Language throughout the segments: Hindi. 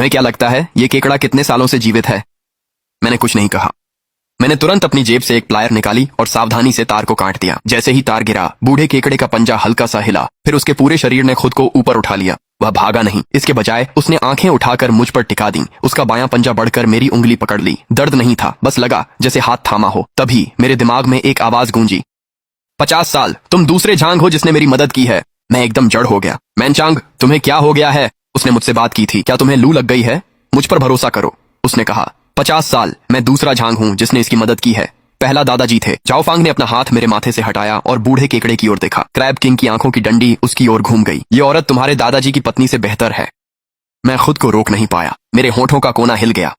तुम्हें क्या लगता है ये केकड़ा कितने सालों से जीवित है? मैंने कुछ नहीं कहा। मैंने तुरंत अपनी जेब से एक प्लायर निकाली और सावधानी से तार को काट दिया। जैसे ही तार गिरा, बूढ़े केकड़े का पंजा हल्का सा हिला, फिर उसके पूरे शरीर ने खुद को ऊपर उठा लिया। वह भागा नहीं, इसके बजाय उसने आंखें उठाकर मुझ पर टिका दी। उसका बायां पंजा बढ़कर मेरी उंगली पकड़ ली। दर्द नहीं था, बस लगा जैसे हाथ थामा हो। तभी मेरे दिमाग में एक आवाज गूंजी, 50 साल, तुम दूसरे झांग हो जिसने मेरी मदद की है। मैं एकदम जड़ हो गया। मैनचांग, तुम्हें क्या हो गया है? उसने मुझसे बात की थी। क्या तुम्हें लू लग गई है? मुझ पर भरोसा करो, उसने कहा। 50 साल, मैं दूसरा झांग हूं जिसने इसकी मदद की है। पहला दादाजी थे। जाओफांग ने अपना हाथ मेरे माथे से हटाया और बूढ़े केकड़े की ओर देखा। क्रैब किंग की आंखों की डंडी उसकी ओर घूम गई। ये औरत तुम्हारे दादाजी की पत्नी से बेहतर है। मैं खुद को रोक नहीं पाया। मेरे होठों का कोना हिल गया।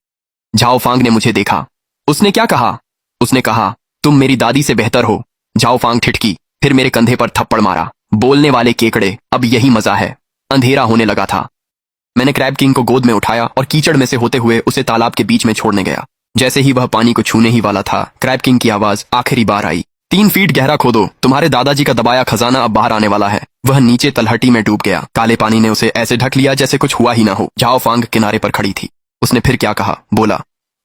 जाओफांग ने मुझे देखा। उसने क्या कहा? उसने कहा, तुम मेरी दादी से बेहतर हो। जाओफांग ठिठकी, फिर मेरे कंधे पर थप्पड़ मारा। बोलने वाले केकड़े, अब यही मजा है। अंधेरा होने लगा था। मैंने क्रैब किंग को गोद में उठाया और कीचड़ में से होते हुए उसे तालाब के बीच में छोड़ने गया। जैसे ही वह पानी को छूने ही वाला था, क्रैब किंग की आवाज आखिरी बार आई, 3 फीट गहरा खोदो, तुम्हारे दादाजी का दबाया खजाना अब बाहर आने वाला है। वह नीचे तलहटी में डूब गया। काले पानी ने उसे ऐसे ढक लिया जैसे कुछ हुआ ही ना हो। जाओफांग किनारे पर खड़ी थी। उसने फिर क्या कहा? बोला,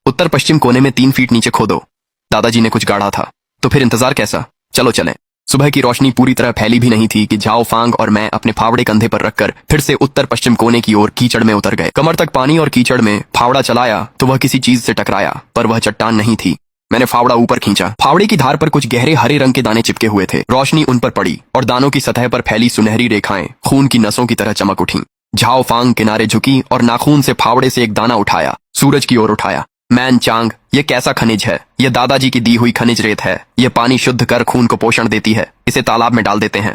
उत्तर पश्चिम कोने में 3 फीट नीचे खोदो। दादाजी ने कुछ गाढ़ा था। तो फिर इंतजार कैसा? चलो चलें। सुबह की रोशनी पूरी तरह फैली भी नहीं थी कि जाओफांग और मैं अपने फावड़े कंधे पर रखकर फिर से उत्तर पश्चिम कोने की ओर कीचड़ में उतर गए। कमर तक पानी और कीचड़ में फावड़ा चलाया तो वह किसी चीज से टकराया, पर वह चट्टान नहीं थी। मैंने फावड़ा ऊपर खींचा। फावड़े की धार पर कुछ गहरे हरे रंग के दाने चिपके हुए थे। रोशनी उन पर पड़ी और दानों की सतह पर फैली सुनहरी रेखाएं खून की नसों की तरह चमक उठी। जाओफांग किनारे झुकी और नाखून से फावड़े से एक दाना उठाया, सूरज की ओर उठाया। मैनचांग, ये कैसा खनिज है? ये दादाजी की दी हुई खनिज रेत है। ये पानी शुद्ध कर खून को पोषण देती है। इसे तालाब में डाल देते हैं।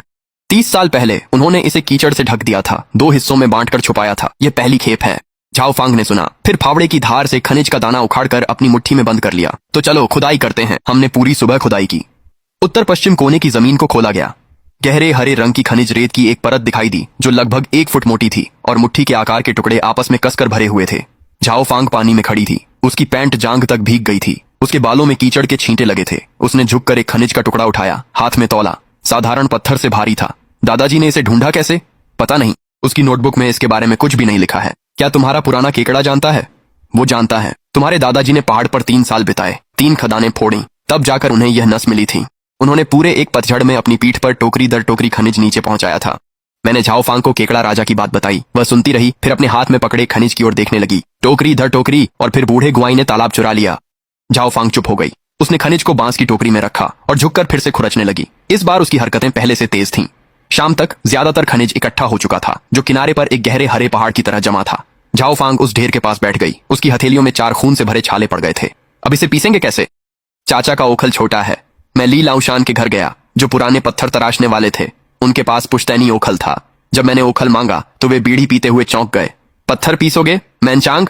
30 साल पहले उन्होंने इसे कीचड़ से ढक दिया था, 2 हिस्सों में बांटकर छुपाया था। ये पहली खेप है। जाओफांग ने सुना, फिर फावड़े की धार से खनिज का दाना उखाड़कर अपनी मुट्ठी में बंद कर लिया। तो चलो खुदाई करते हैं। हमने पूरी सुबह खुदाई की। उत्तर पश्चिम कोने की जमीन को खोला गया। गहरे हरे रंग की खनिज रेत की एक परत दिखाई दी जो लगभग 1 फुट मोटी थी और मुट्ठी के आकार के टुकड़े आपस में कसकर भरे हुए थे। जाओफांग पानी में खड़ी थी। उसकी पैंट जांघ तक भीग गई थी। उसके बालों में कीचड़ के छींटे लगे थे। उसने झुककर एक खनिज का टुकड़ा उठाया, हाथ में तौला। साधारण पत्थर से भारी था। दादाजी ने इसे ढूंढा कैसे? पता नहीं। उसकी नोटबुक में इसके बारे में कुछ भी नहीं लिखा है। क्या तुम्हारा पुराना केकड़ा जानता है? वो जानता है। तुम्हारे दादाजी ने पहाड़ पर 3 साल बिताए, 3 खदानें फोड़ी, तब जाकर उन्हें यह नस मिली थी। उन्होंने पूरे एक पतझड़ में अपनी पीठ पर टोकरी दर टोकरी खनिज नीचे पहुंचाया था। मैंने जाओफांग को केकड़ा राजा की बात बताई। वह सुनती रही, फिर अपने हाथ में पकड़े खनिज की ओर देखने लगी। टोकरी धर टोकरी, और फिर बूढ़े गुआई ने तालाब चुरा लिया। जाओफांग चुप हो गई। उसने खनिज को बांस की टोकरी में रखा और झुककर फिर से खुरचने लगी। इस बार उसकी हरकतें पहले से तेज थीं। शाम तक ज्यादातर खनिज इकट्ठा हो चुका था जो किनारे पर एक गहरे हरे पहाड़ की तरह जमा था। जाओफांग उस ढेर के पास बैठ गई। उसकी हथेलियों में 4 खून से भरे छाले पड़ गए थे। अब इसे पीसेंगे कैसे? चाचा का ओखल छोटा है। मैं ली लाउशान के घर गया जो पुराने पत्थर तराशने वाले थे। उनके पास पुश्तैनी ओखल था। जब मैंने ओखल मांगा तो वे बीड़ी पीते हुए चौंक गए। पत्थर पीसोगे मैनचांग?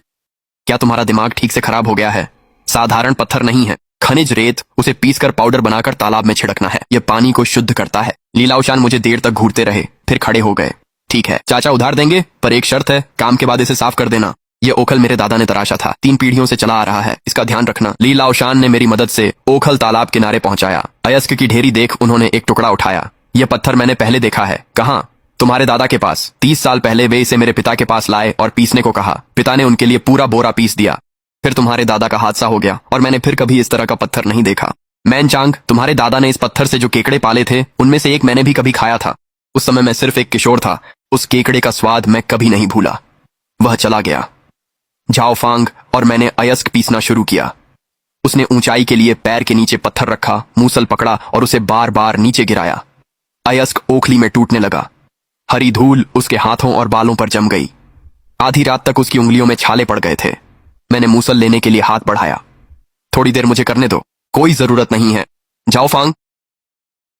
क्या तुम्हारा दिमाग ठीक से खराब हो गया है? साधारण पत्थर नहीं है, खनिज रेत। उसे पीसकर पाउडर बनाकर तालाब में छिड़कना है। यह पानी को शुद्ध करता है। लीलाउशान मुझे देर तक घूरते रहे, फिर खड़े हो गए। ठीक है चाचा, उधार देंगे, पर एक शर्त है, काम के बाद इसे साफ कर देना। यह ओखल मेरे दादा ने तराशा था, 3 पीढ़ियों से चला आ रहा है, इसका ध्यान रखना। लीलाउशान ने मेरी मदद से ओखल तालाब किनारे पहुंचाया। अयस्क की ढेरी देख उन्होंने एक टुकड़ा उठाया। यह पत्थर मैंने पहले देखा है। कहाँ? तुम्हारे दादा के पास। 30 साल पहले वे इसे मेरे पिता के पास लाए और पीसने को कहा। पिता ने उनके लिए पूरा बोरा पीस दिया। फिर तुम्हारे दादा का हादसा हो गया और मैंने फिर कभी इस तरह का पत्थर नहीं देखा। मैनचांग, तुम्हारे दादा ने इस पत्थर से जो केकड़े पाले थे उनमें से एक मैंने भी कभी खाया था। उस समय मैं सिर्फ एक किशोर था। उस केकड़े का स्वाद मैं कभी नहीं भूला। वह चला गया। जाओफांग और मैंने अयस्क पीसना शुरू किया। उसने ऊंचाई के लिए पैर के नीचे पत्थर रखा, मूसल पकड़ा और उसे बार बार नीचे गिराया। अयस्क ओखली में टूटने लगा। हरी धूल उसके हाथों और बालों पर जम गई। आधी रात तक उसकी उंगलियों में छाले पड़ गए थे। मैंने मूसल लेने के लिए हाथ बढ़ाया। थोड़ी देर मुझे करने दो, कोई जरूरत नहीं है। जाओफांग,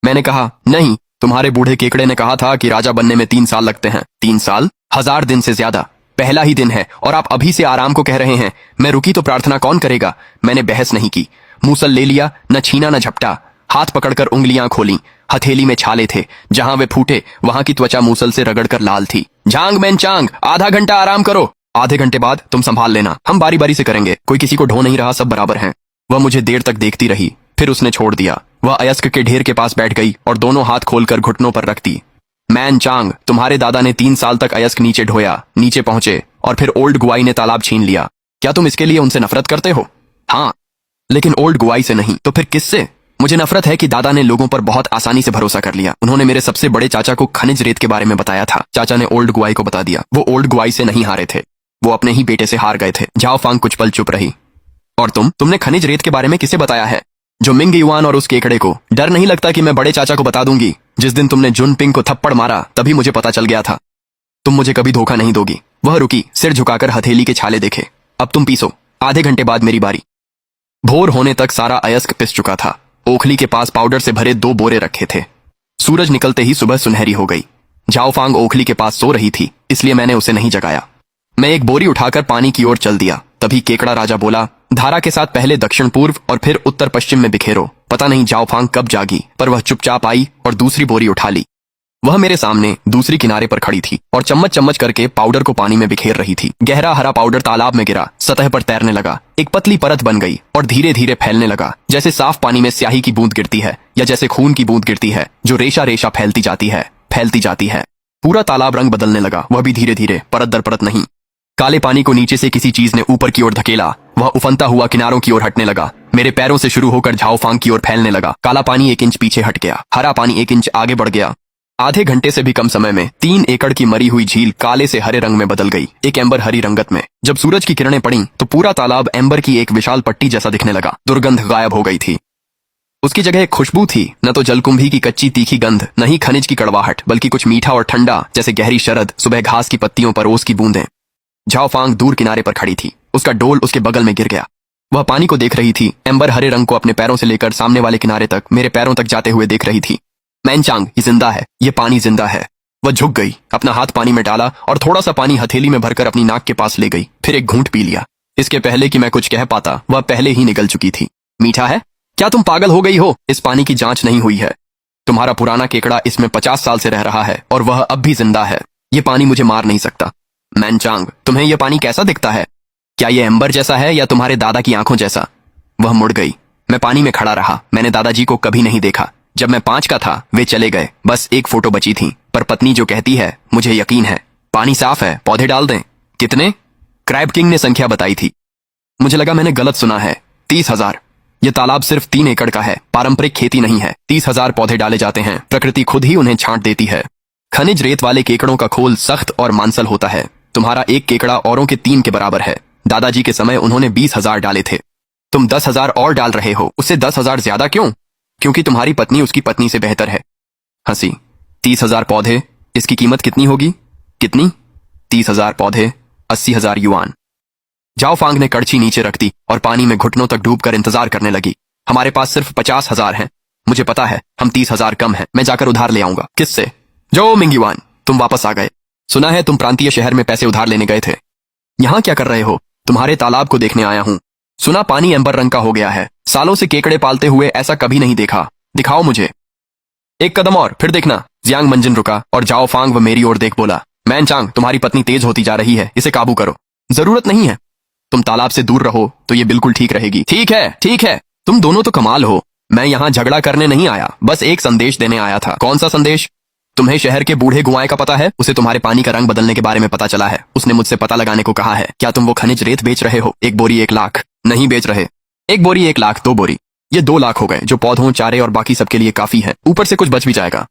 मैंने कहा। नहीं, तुम्हारे बूढ़े केकड़े ने कहा था कि राजा बनने में 3 साल लगते हैं। 3 साल? 1000 दिन से ज्यादा। पहला ही दिन है और आप अभी से आराम को कह रहे हैं। मैं रुकी तो प्रार्थना कौन करेगा? मैंने बहस नहीं की। मूसल ले लिया, न छीना न झपटा। हाथ पकड़कर उंगलियां खोली। हथेली में छाले थे। जहां वे फूटे वहां की त्वचा मूसल से रगड़कर लाल थी। झांग मैनचांग, आधा घंटा आराम करो। आधे घंटे बाद तुम संभाल लेना, हम बारी बारी से करेंगे। कोई किसी को ढो नहीं रहा, सब बराबर हैं। वह मुझे देर तक देखती रही, फिर उसने छोड़ दिया। वह अयस्क के ढेर के पास बैठ गई और दोनों हाथ खोलकर घुटनों पर रख दी। मैनचांग, तुम्हारे दादा ने 3 साल तक अयस्क नीचे ढोया। नीचे पहुंचे और फिर ओल्ड गुआई ने तालाब छीन लिया। क्या तुम इसके लिए उनसे नफरत करते हो? हाँ, लेकिन ओल्ड गुआई से नहीं। तो फिर किससे? मुझे नफरत है कि दादा ने लोगों पर बहुत आसानी से भरोसा कर लिया। उन्होंने मेरे सबसे बड़े चाचा को खनिज रेत के बारे में बताया था। चाचा ने ओल्ड गुआई को बता दिया। वो ओल्ड गुआई से नहीं हारे थे, वो अपने ही बेटे से हार गए थे। झाओ फांग कुछ पल चुप रही। और तुमने खनिज रेत के बारे में किसे बताया है? जो मिंग युआन और उस केकड़े को। डर नहीं लगता कि मैं बड़े चाचा को बता दूंगी? जिस दिन तुमने जुन पिंग को थप्पड़ मारा तभी मुझे पता चल गया था। तुम मुझे कभी धोखा नहीं दोगी। वह रुकी, सिर झुकाकर हथेली के छाले देखे। अब तुम पीसो, आधे घंटे बाद मेरी बारी। भोर होने तक सारा अयस्क पिस चुका था। ओखली के पास पाउडर से भरे 2 बोरे रखे थे। सूरज निकलते ही सुबह सुनहरी हो गई। झाओ फांग ओखली के पास सो रही थी, इसलिए मैंने उसे नहीं जगाया। मैं एक बोरी उठाकर पानी की ओर चल दिया। तभी केकड़ा राजा बोला, धारा के साथ पहले दक्षिण पूर्व और फिर उत्तर पश्चिम में बिखेरो। पता नहीं झाओ फांग कब जागी, पर वह चुपचाप आई और दूसरी बोरी उठा ली। वह मेरे सामने दूसरी किनारे पर खड़ी थी और चम्मच चम्मच करके पाउडर को पानी में बिखेर रही थी। गहरा हरा पाउडर तालाब में गिरा, सतह पर तैरने लगा। एक पतली परत बन गई और धीरे धीरे फैलने लगा, जैसे साफ पानी में स्याही की बूंद गिरती है या जैसे खून की बूंद गिरती है, जो रेशा रेशा फैलती जाती है, फैलती जाती है। पूरा तालाब रंग बदलने लगा, वह भी धीरे धीरे, परत दर परत नहीं। काले पानी को नीचे से किसी चीज ने ऊपर की ओर धकेला। वह उफनता हुआ किनारों की ओर हटने लगा। मेरे पैरों से शुरू होकर झाओ फांग की ओर फैलने लगा। काला पानी 1 इंच पीछे हट गया, हरा पानी 1 इंच आगे बढ़ गया। आधे घंटे से भी कम समय में 3 एकड़ की मरी हुई झील काले से हरे रंग में बदल गई, एक एम्बर हरी रंगत में। जब सूरज की किरणें पड़ी तो पूरा तालाब एम्बर की एक विशाल पट्टी जैसा दिखने लगा। दुर्गंध गायब हो गई थी। उसकी जगह एक खुशबू थी, न तो जलकुंभी की कच्ची तीखी गंध, न ही खनिज की कड़वाहट, बल्कि कुछ मीठा और ठंडा, जैसे गहरी शरद, सुबह घास की पत्तियों पर ओस की बूंदें। झाओ फांग दूर किनारे पर खड़ी थी। उसका डोल उसके बगल में गिर गया। वह पानी को देख रही थी, एम्बर हरे रंग को अपने पैरों से लेकर सामने वाले किनारे तक, मेरे पैरों तक जाते हुए देख रही थी। मैनचांग, ये जिंदा है, ये पानी जिंदा है। वह झुक गई, अपना हाथ पानी में डाला और थोड़ा सा पानी हथेली में भरकर अपनी नाक के पास ले गई। फिर एक घूंट पी लिया। इसके पहले कि मैं कुछ कह पाता, वह पहले ही निगल चुकी थी। मीठा है? क्या तुम पागल हो गई हो? इस पानी की जांच नहीं हुई है। तुम्हारा पुराना केकड़ा इसमें 50 साल से रह रहा है और वह अब भी जिंदा है। ये पानी मुझे मार नहीं सकता। मैनचांग, तुम्हें यह पानी कैसा दिखता है? क्या ये एम्बर जैसा है या तुम्हारे दादा की आंखों जैसा? वह मुड़ गई। मैं पानी में खड़ा रहा। मैंने दादाजी को कभी नहीं देखा। जब मैं 5 का था वे चले गए, बस एक फोटो बची थी। पर पत्नी जो कहती है, मुझे यकीन है। पानी साफ है, पौधे डाल दें। कितने? क्रैब किंग ने संख्या बताई थी। मुझे लगा मैंने गलत सुना है। 30,000। ये तालाब सिर्फ 3 एकड़ का है, पारंपरिक खेती नहीं है। 30,000 पौधे डाले जाते हैं, प्रकृति खुद ही उन्हें छांट देती है। खनिज रेत वाले केकड़ों का खोल सख्त और मांसल होता है। तुम्हारा एक केकड़ा औरों के 3 के बराबर है। दादाजी के समय उन्होंने 20,000 डाले थे। तुम 10,000 और डाल रहे हो। उससे 10,000 ज्यादा क्यों? क्योंकि तुम्हारी पत्नी उसकी पत्नी से बेहतर है। हंसी। 30,000 पौधे, इसकी कीमत कितनी होगी? कितनी? 30,000 पौधे, 80,000 युआन। झाओ फांग ने कड़छी नीचे रख दी और पानी में घुटनों तक डूबकर इंतजार करने लगी। हमारे पास सिर्फ 50,000 हैं। मुझे पता है हम 30,000 कम हैं। मैं जाकर उधार ले आऊंगा। किससे? जो मिंग युआन, तुम वापस आ गए। सुना है तुम प्रांतीय शहर में पैसे उधार लेने गए थे। यहाँ क्या कर रहे हो? तुम्हारे तालाब को देखने आया हूँ। सुना पानी एम्बर रंग का हो गया है। सालों से केकड़े पालते हुए ऐसा कभी नहीं देखा। दिखाओ मुझे। एक कदम और, फिर देखना। जियांग मंजिन रुका और झाओ फांग व मेरी ओर देख बोला, मैनचांग, तुम्हारी पत्नी तेज होती जा रही है, इसे काबू करो। जरूरत नहीं है। तुम तालाब से दूर रहो तो ये बिल्कुल ठीक रहेगी। ठीक है, ठीक है। तुम दोनों तो कमाल हो। मैं यहाँ झगड़ा करने नहीं आया, बस एक संदेश देने आया था। कौन सा संदेश? तुम्हें शहर के बूढ़े गुआए का पता है? उसे तुम्हारे पानी का रंग बदलने के बारे में पता चला है। उसने मुझसे पता लगाने को कहा है। क्या तुम वो खनिज रेत बेच रहे हो? 1 बोरी 1 लाख। नहीं बेच रहे। 1 बोरी 1 लाख, 2 बोरी। ये 2 लाख हो गए, जो पौधों, चारे और बाकी सबके लिए काफी है। ऊपर से कुछ बच भी जाएगा।